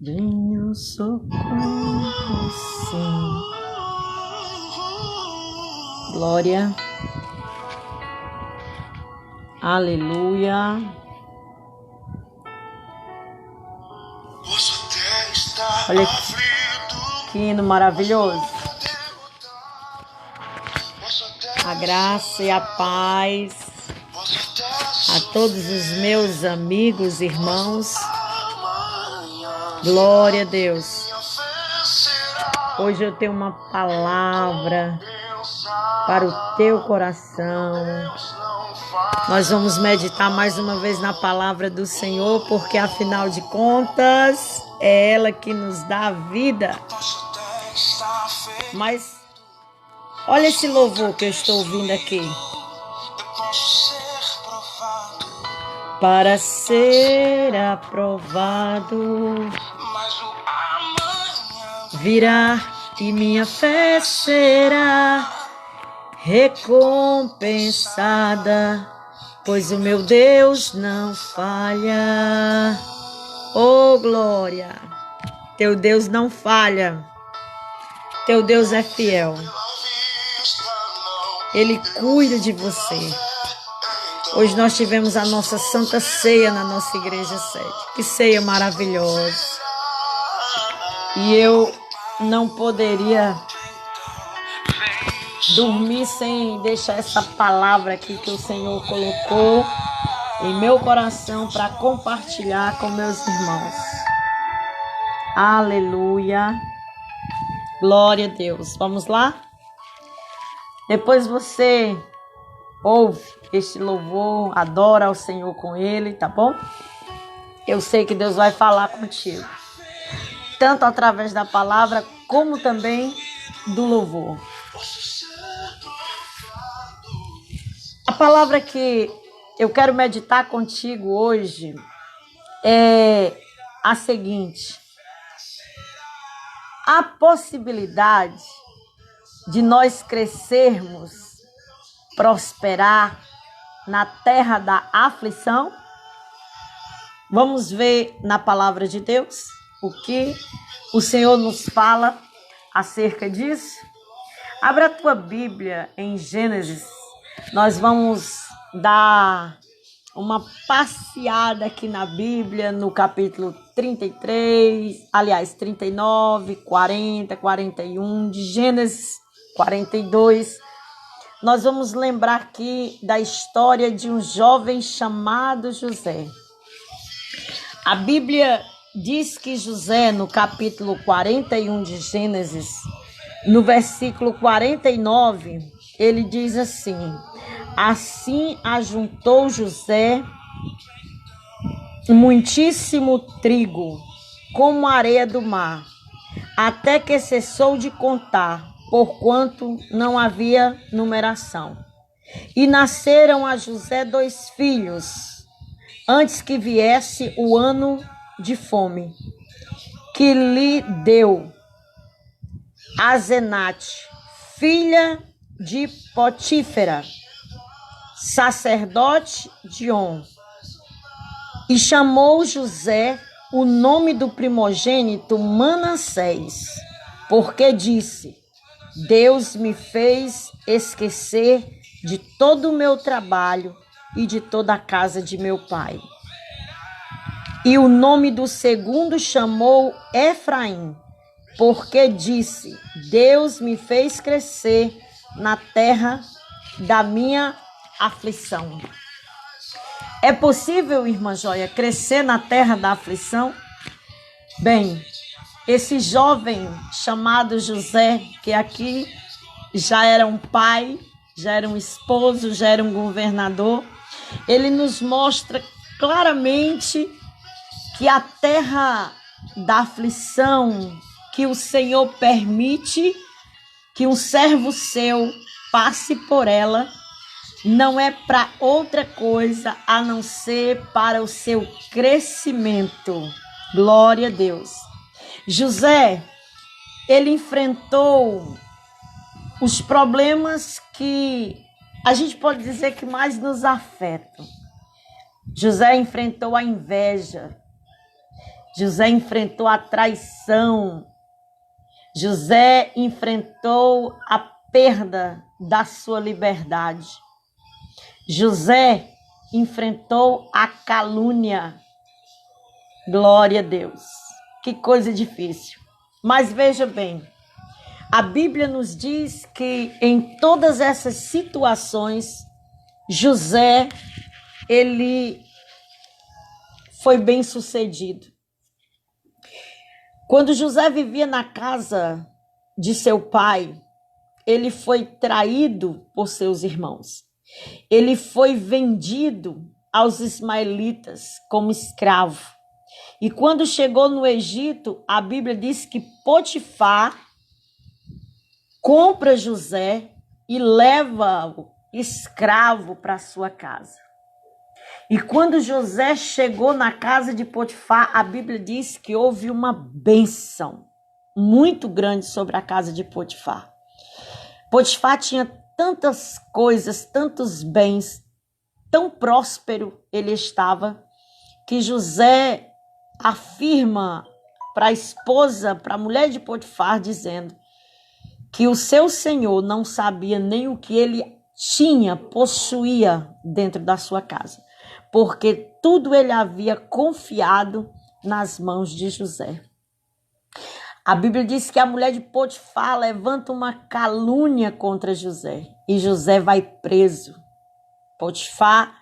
Venho socorro, sim. Glória. Aleluia. Olha que hino maravilhoso. A graça e a paz a todos os meus amigos, irmãos. Glória a Deus. Hoje eu tenho uma palavra para o teu coração. Nós vamos meditar mais uma vez na palavra do Senhor, porque afinal de contas é ela que nos dá a vida. Mas olha esse louvor que eu estou ouvindo aqui. Para ser aprovado, virá e minha fé será recompensada, pois o meu Deus não falha. Oh, glória! Teu Deus não falha. Teu Deus é fiel. Ele cuida de você. Hoje nós tivemos a nossa Santa Ceia na nossa igreja sede. Que ceia maravilhosa. E eu não poderia dormir sem deixar essa palavra aqui que o Senhor colocou em meu coração para compartilhar com meus irmãos. Aleluia. Glória a Deus. Vamos lá? Depois você ouve este louvor, adora ao Senhor com ele, tá bom? Eu sei que Deus vai falar contigo, tanto através da palavra, como também do louvor. A palavra que eu quero meditar contigo hoje é a seguinte: a possibilidade de nós crescermos, prosperar na terra da aflição. Vamos ver na palavra de Deus o que o Senhor nos fala acerca disso. Abra a tua Bíblia em Gênesis. Nós vamos dar uma passeada aqui na Bíblia, no capítulo 39, 40, 41, de Gênesis 42. Nós vamos lembrar aqui da história de um jovem chamado José. A Bíblia diz que José, no capítulo 41 de Gênesis, no versículo 49, ele diz assim: assim ajuntou José muitíssimo trigo, como a areia do mar, até que cessou de contar, porquanto não havia numeração. E nasceram a José 2 filhos, antes que viesse o ano de fome, que lhe deu Asenate, filha de Potífera, sacerdote de On. E chamou José o nome do primogênito Manassés, porque disse: Deus me fez esquecer de todo o meu trabalho e de toda a casa de meu pai. E o nome do segundo chamou Efraim, porque disse: Deus me fez crescer na terra da minha aflição. É possível, irmã Joia, crescer na terra da aflição? Bem, esse jovem chamado José, que aqui já era um pai, já era um esposo, já era um governador, ele nos mostra claramente que a terra da aflição, que o Senhor permite que um servo seu passe por ela, não é para outra coisa a não ser para o seu crescimento. Glória a Deus. José, ele enfrentou os problemas que a gente pode dizer que mais nos afetam. José enfrentou a inveja. José enfrentou a traição. José enfrentou a perda da sua liberdade. José enfrentou a calúnia. Glória a Deus. Que coisa difícil. Mas veja bem, a Bíblia nos diz que em todas essas situações, José, ele foi bem sucedido. Quando José vivia na casa de seu pai, ele foi traído por seus irmãos. Ele foi vendido aos ismaelitas como escravo. E quando chegou no Egito, a Bíblia diz que Potifar compra José e leva-o escravo para sua casa. E quando José chegou na casa de Potifar, a Bíblia diz que houve uma bênção muito grande sobre a casa de Potifar. Potifar tinha tantas coisas, tantos bens, tão próspero ele estava, que José afirma para a esposa, para a mulher de Potifar, dizendo que o seu senhor não sabia nem o que ele possuía dentro da sua casa, porque tudo ele havia confiado nas mãos de José. A Bíblia diz que a mulher de Potifar levanta uma calúnia contra José e José vai preso. Potifar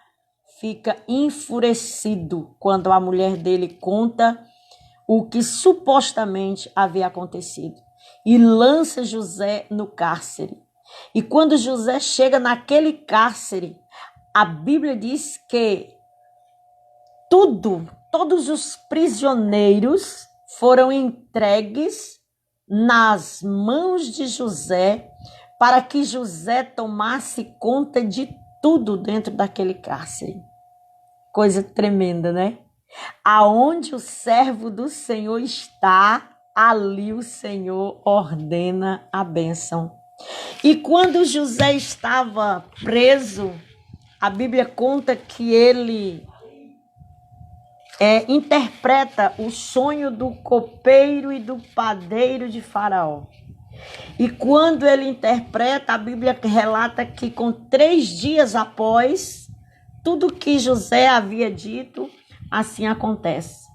fica enfurecido quando a mulher dele conta o que supostamente havia acontecido e lança José no cárcere. E quando José chega naquele cárcere, a Bíblia diz que todos os prisioneiros foram entregues nas mãos de José para que José tomasse conta de tudo dentro daquele cárcere. Coisa tremenda, né? Aonde o servo do Senhor está, ali o Senhor ordena a bênção. E quando José estava preso, a Bíblia conta que ele interpreta o sonho do copeiro e do padeiro de Faraó. E quando ele interpreta, a Bíblia relata que com 3 dias após, tudo que José havia dito, assim acontece.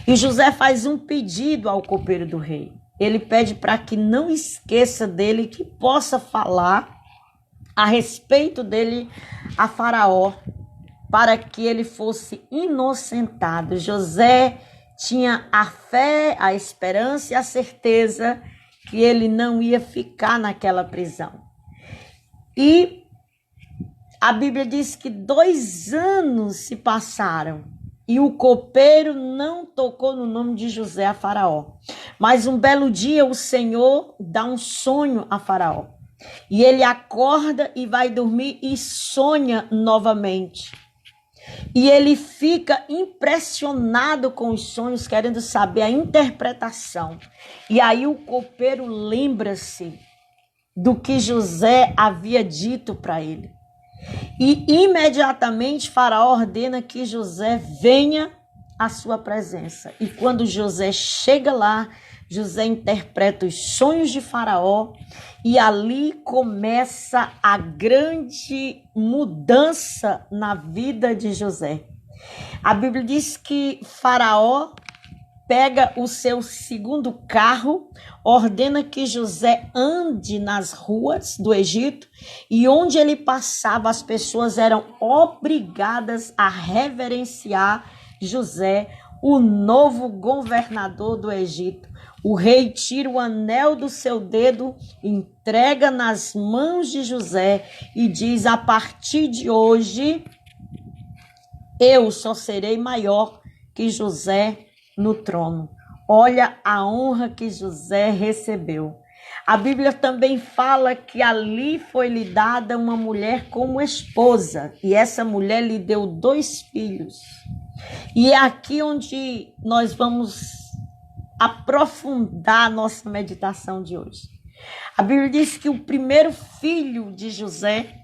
E José faz um pedido ao copeiro do rei. Ele pede para que não esqueça dele, que possa falar a respeito dele a Faraó, para que ele fosse inocentado. José tinha a fé, a esperança e a certeza que ele não ia ficar naquela prisão. E a Bíblia diz que 2 anos se passaram e o copeiro não tocou no nome de José a Faraó. Mas um belo dia o Senhor dá um sonho a Faraó. E ele acorda e vai dormir e sonha novamente. E ele fica impressionado com os sonhos, querendo saber a interpretação. E aí o copeiro lembra-se do que José havia dito para ele. E imediatamente Faraó ordena que José venha à sua presença. E quando José chega lá, José interpreta os sonhos de Faraó e ali começa a grande mudança na vida de José. A Bíblia diz que Faraó pega o seu segundo carro, ordena que José ande nas ruas do Egito e onde ele passava as pessoas eram obrigadas a reverenciar José, o novo governador do Egito. O rei tira o anel do seu dedo, entrega nas mãos de José e diz: a partir de hoje, eu só serei maior que José no trono. Olha a honra que José recebeu. A Bíblia também fala que ali foi lhe dada uma mulher como esposa, e essa mulher lhe deu 2 filhos. E é aqui onde nós vamos aprofundar a nossa meditação de hoje. A Bíblia diz que o primeiro filho de José,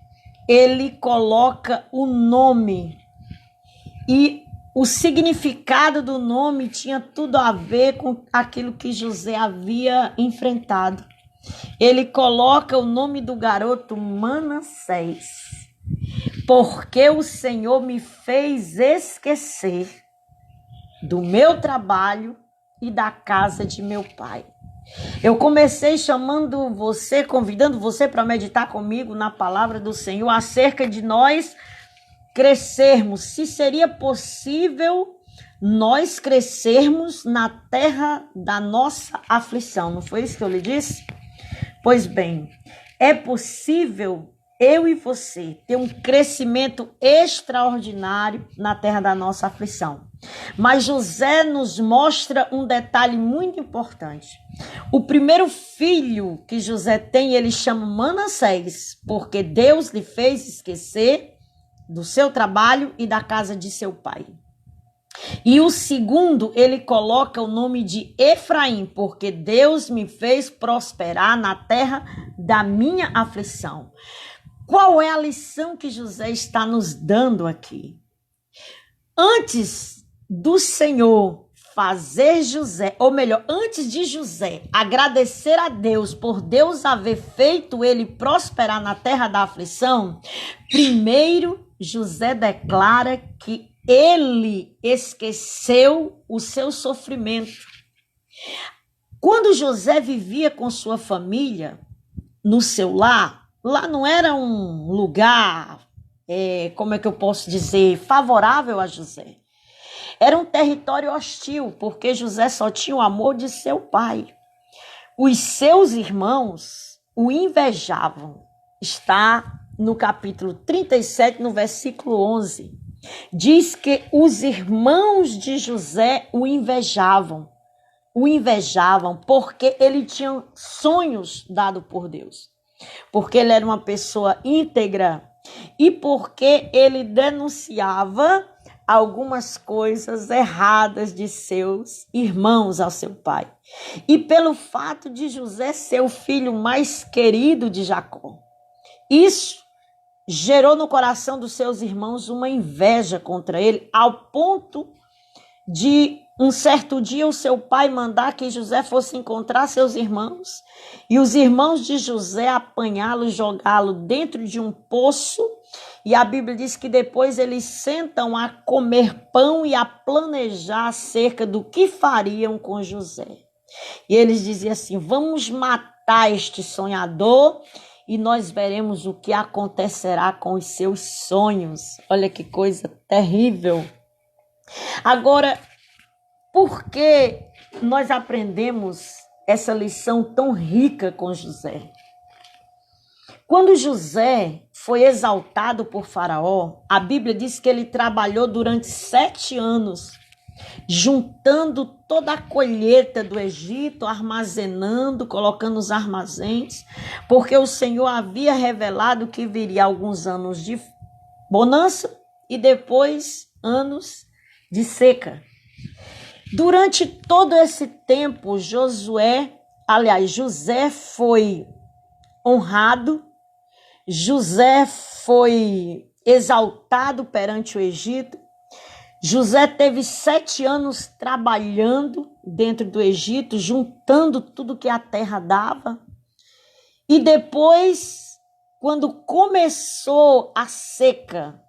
ele coloca o nome. E o significado do nome tinha tudo a ver com aquilo que José havia enfrentado. Ele coloca o nome do garoto Manassés, porque o Senhor me fez esquecer do meu trabalho e da casa de meu pai. Eu comecei chamando você, convidando você para meditar comigo na palavra do Senhor acerca de nós crescermos, se seria possível nós crescermos na terra da nossa aflição. Não foi isso que eu lhe disse? Pois bem, é possível eu e você ter um crescimento extraordinário na terra da nossa aflição. Mas José nos mostra um detalhe muito importante. O primeiro filho que José tem, ele chama Manassés, porque Deus lhe fez esquecer do seu trabalho e da casa de seu pai. E o segundo, ele coloca o nome de Efraim, porque Deus me fez prosperar na terra da minha aflição. Qual é a lição que José está nos dando aqui? Antes do Senhor fazer José, ou melhor, antes de José agradecer a Deus por Deus haver feito ele prosperar na terra da aflição, primeiro José declara que ele esqueceu o seu sofrimento. Quando José vivia com sua família no seu lar, lá não era um lugar, como é que eu posso dizer, favorável a José. Era um território hostil, porque José só tinha o amor de seu pai. Os seus irmãos o invejavam. Está no capítulo 37, no versículo 11. Diz que os irmãos de José o invejavam porque ele tinha sonhos dados por Deus, porque ele era uma pessoa íntegra e porque ele denunciava algumas coisas erradas de seus irmãos ao seu pai. E pelo fato de José ser o filho mais querido de Jacó, isso gerou no coração dos seus irmãos uma inveja contra ele, ao ponto de um certo dia o seu pai mandar que José fosse encontrar seus irmãos e os irmãos de José apanhá-lo e jogá-lo dentro de um poço. E a Bíblia diz que depois eles sentam a comer pão e a planejar acerca do que fariam com José. E eles diziam assim: vamos matar este sonhador e nós veremos o que acontecerá com os seus sonhos. Olha que coisa terrível. Agora, por que nós aprendemos essa lição tão rica com José? Quando José foi exaltado por Faraó, a Bíblia diz que ele trabalhou durante 7 anos, juntando toda a colheita do Egito, armazenando, colocando nos armazéns, porque o Senhor havia revelado que viria alguns anos de bonança e depois anos de seca. Durante todo esse tempo, José foi honrado, José foi exaltado perante o Egito. José teve 7 anos trabalhando dentro do Egito, juntando tudo que a terra dava. E depois, quando começou a seca,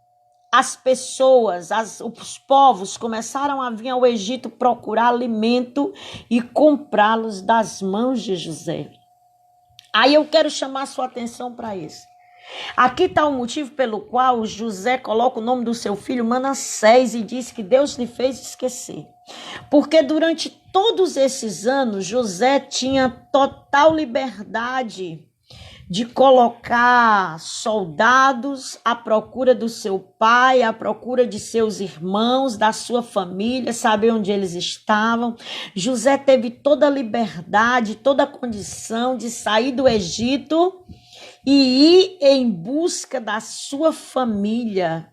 as pessoas, os povos começaram a vir ao Egito procurar alimento e comprá-los das mãos de José. Aí eu quero chamar a sua atenção para isso. Aqui está o motivo pelo qual José coloca o nome do seu filho Manassés e diz que Deus lhe fez esquecer. Porque durante todos esses anos, José tinha total liberdade de colocar soldados à procura do seu pai, à procura de seus irmãos, da sua família, saber onde eles estavam. José teve toda a liberdade, toda a condição de sair do Egito e ir em busca da sua família.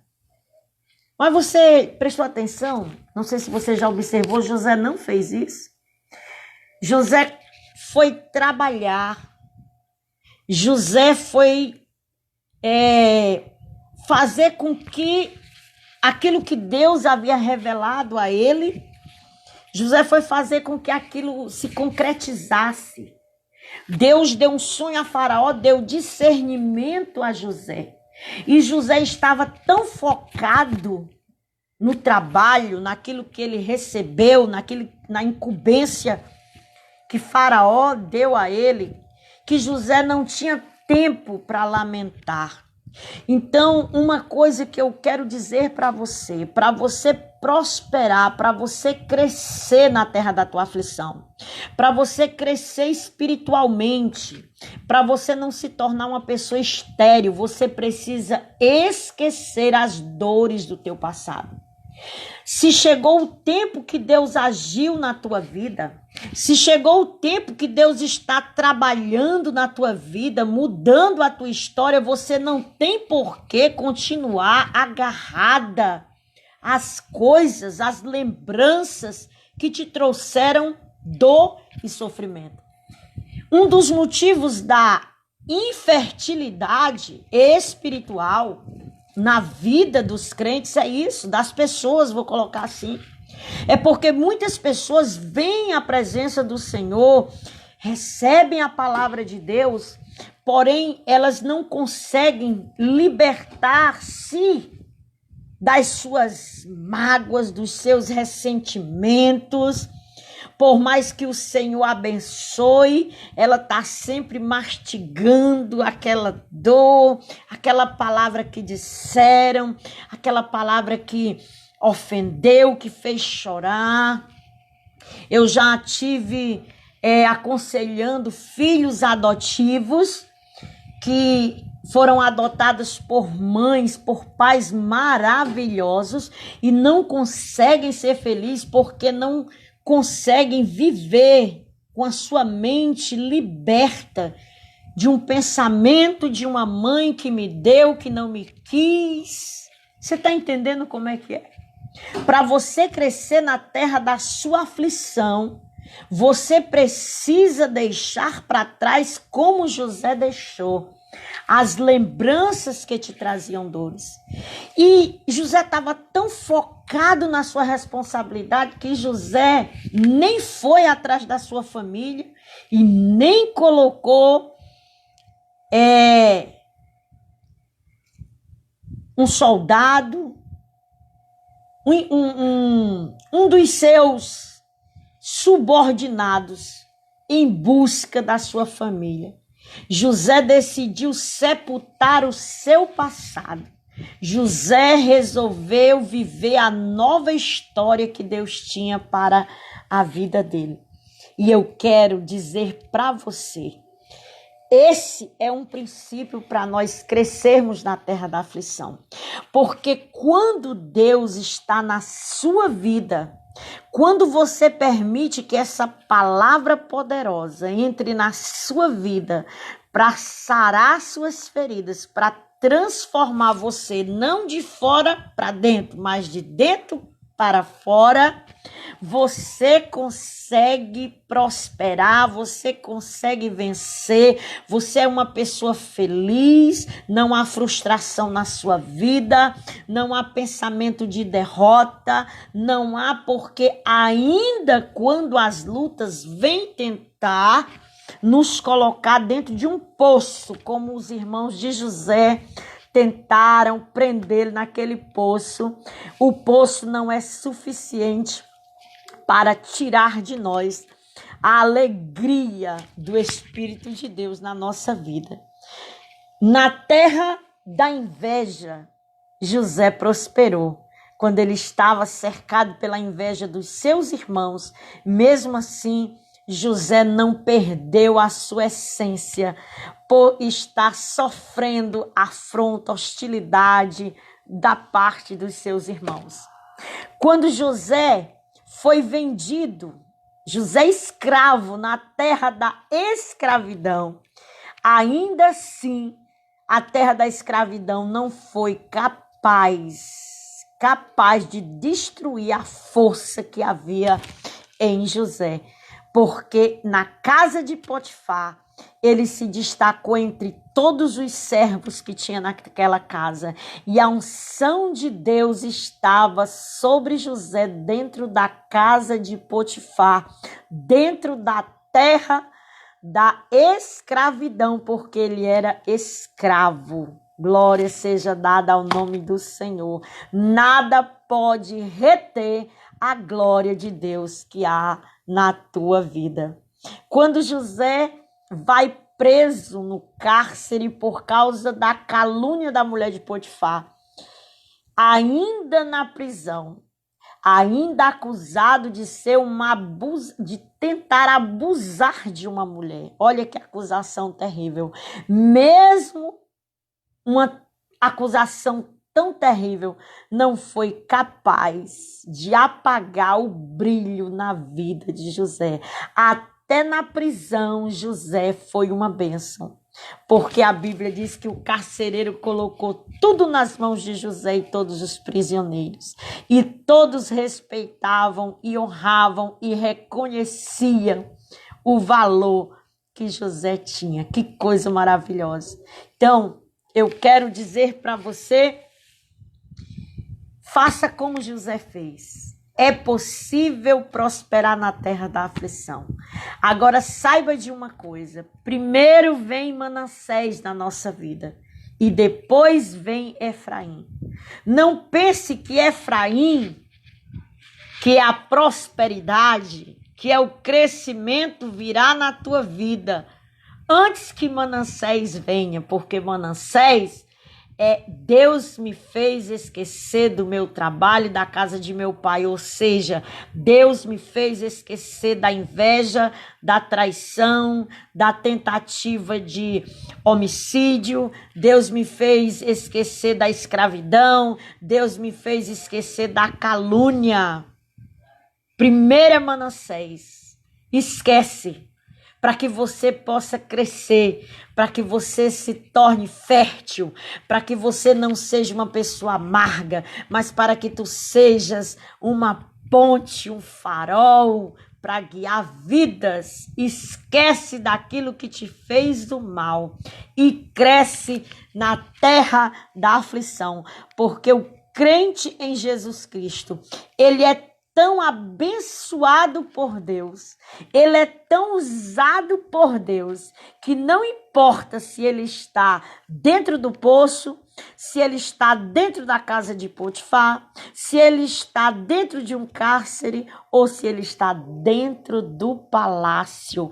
Mas você prestou atenção? Não sei se você já observou, José não fez isso. José foi trabalhar. José foi fazer com que aquilo que Deus havia revelado a ele, José foi fazer com que aquilo se concretizasse. Deus deu um sonho a Faraó, deu discernimento a José. E José estava tão focado no trabalho, naquilo que ele recebeu, na incumbência que Faraó deu a ele, que José não tinha tempo para lamentar. Então, uma coisa que eu quero dizer para você prosperar, para você crescer na terra da tua aflição, para você crescer espiritualmente, para você não se tornar uma pessoa estéril, você precisa esquecer as dores do teu passado. Se chegou o tempo que Deus agiu na tua vida, se chegou o tempo que Deus está trabalhando na tua vida, mudando a tua história, você não tem por que continuar agarrada às coisas, às lembranças que te trouxeram dor e sofrimento. Um dos motivos da infertilidade espiritual na vida dos crentes é isso, das pessoas, vou colocar assim. É porque muitas pessoas vêm à presença do Senhor, recebem a palavra de Deus, porém elas não conseguem libertar-se das suas mágoas, dos seus ressentimentos. Por mais que o Senhor abençoe, ela está sempre mastigando aquela dor, aquela palavra que disseram, aquela palavra que ofendeu, que fez chorar. Eu já tive aconselhando filhos adotivos que foram adotados por mães, por pais maravilhosos e não conseguem ser felizes porque não conseguem viver com a sua mente liberta de um pensamento de uma mãe que me deu, que não me quis. Você está entendendo como é que é? Para você crescer na terra da sua aflição, você precisa deixar para trás, como José deixou, as lembranças que te traziam dores. E José estava tão focado na sua responsabilidade que José nem foi atrás da sua família e nem colocou um soldado, um dos seus subordinados em busca da sua família. José decidiu sepultar o seu passado. José resolveu viver a nova história que Deus tinha para a vida dele. E eu quero dizer para você, esse é um princípio para nós crescermos na terra da aflição. Porque quando Deus está na sua vida, quando você permite que essa palavra poderosa entre na sua vida para sarar suas feridas, para transformar você não de fora para dentro, mas de dentro para fora, você consegue prosperar, você consegue vencer, você é uma pessoa feliz, não há frustração na sua vida, não há pensamento de derrota, não há, porque ainda quando as lutas vêm tentar nos colocar dentro de um poço, como os irmãos de José tentaram prender naquele poço, o poço não é suficiente para tirar de nós a alegria do Espírito de Deus na nossa vida. Na terra da inveja, José prosperou. Quando ele estava cercado pela inveja dos seus irmãos, mesmo assim, José não perdeu a sua essência por estar sofrendo afronta, hostilidade da parte dos seus irmãos. Quando José foi vendido, José escravo na terra da escravidão, ainda assim a terra da escravidão não foi capaz de destruir a força que havia em José. Porque na casa de Potifar, ele se destacou entre todos os servos que tinha naquela casa. E a unção de Deus estava sobre José dentro da casa de Potifar, dentro da terra da escravidão, porque ele era escravo. Glória seja dada ao nome do Senhor. Nada pode reter a glória de Deus que há na tua vida. Quando José vai preso no cárcere por causa da calúnia da mulher de Potifar, ainda na prisão, ainda acusado de ser de tentar abusar de uma mulher. Olha que acusação terrível. Mesmo uma acusação tão terrível não foi capaz de apagar o brilho na vida de José. Até na prisão, José foi uma bênção, porque a Bíblia diz que o carcereiro colocou tudo nas mãos de José e todos os prisioneiros, e todos respeitavam e honravam e reconheciam o valor que José tinha. Que coisa maravilhosa. Então, eu quero dizer para você, faça como José fez. É possível prosperar na terra da aflição. Agora saiba de uma coisa. Primeiro vem Manassés na nossa vida. E depois vem Efraim. Não pense que Efraim, que é a prosperidade, que é o crescimento, virá na tua vida antes que Manassés venha, porque Manassés Deus me fez esquecer do meu trabalho e da casa de meu pai, ou seja, Deus me fez esquecer da inveja, da traição, da tentativa de homicídio, Deus me fez esquecer da escravidão, Deus me fez esquecer da calúnia. Primeiro é Manassés, esquece, para que você possa crescer, para que você se torne fértil, para que você não seja uma pessoa amarga, mas para que tu sejas uma ponte, um farol para guiar vidas. Esquece daquilo que te fez do mal e cresce na terra da aflição, porque o crente em Jesus Cristo, ele é tão abençoado por Deus, ele é tão usado por Deus, que não importa se ele está dentro do poço, se ele está dentro da casa de Potifar, se ele está dentro de um cárcere ou se ele está dentro do palácio.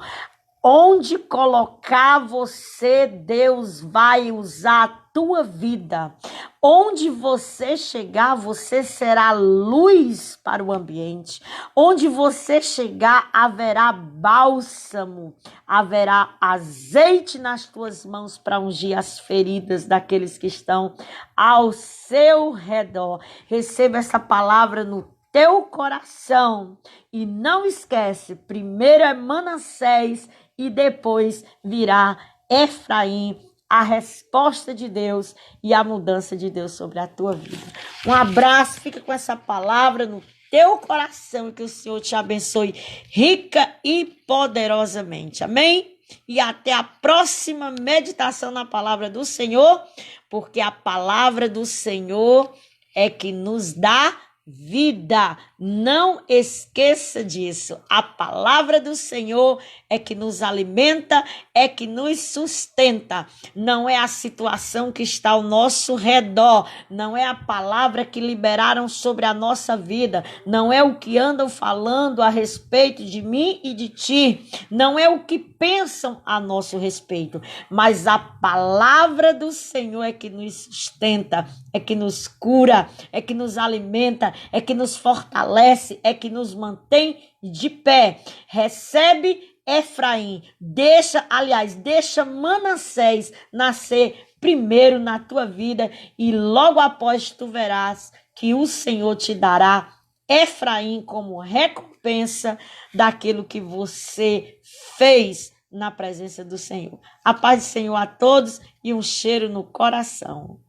Onde colocar você, Deus vai usar a tua vida. Onde você chegar, você será luz para o ambiente. Onde você chegar, haverá bálsamo, haverá azeite nas tuas mãos para ungir as feridas daqueles que estão ao seu redor. Receba essa palavra no teu coração e não esquece, primeiro é Manassés e depois virá Efraim, a resposta de Deus e a mudança de Deus sobre a tua vida. Um abraço, fica com essa palavra no teu coração e que o Senhor te abençoe rica e poderosamente. Amém? E até a próxima meditação na palavra do Senhor, porque a palavra do Senhor é que nos dá vida. Não esqueça disso. A palavra do Senhor é que nos alimenta, é que nos sustenta. Não é a situação que está ao nosso redor, não é a palavra que liberaram sobre a nossa vida, não é o que andam falando a respeito de mim e de ti, não é o que pensam a nosso respeito, mas a palavra do Senhor é que nos sustenta, é que nos cura, é que nos alimenta, é que nos fortalece, é que nos mantém de pé. Recebe Efraim, deixa Manassés nascer primeiro na tua vida e logo após tu verás que o Senhor te dará Efraim como recompensa daquilo que você fez na presença do Senhor. A paz do Senhor a todos e um cheiro no coração.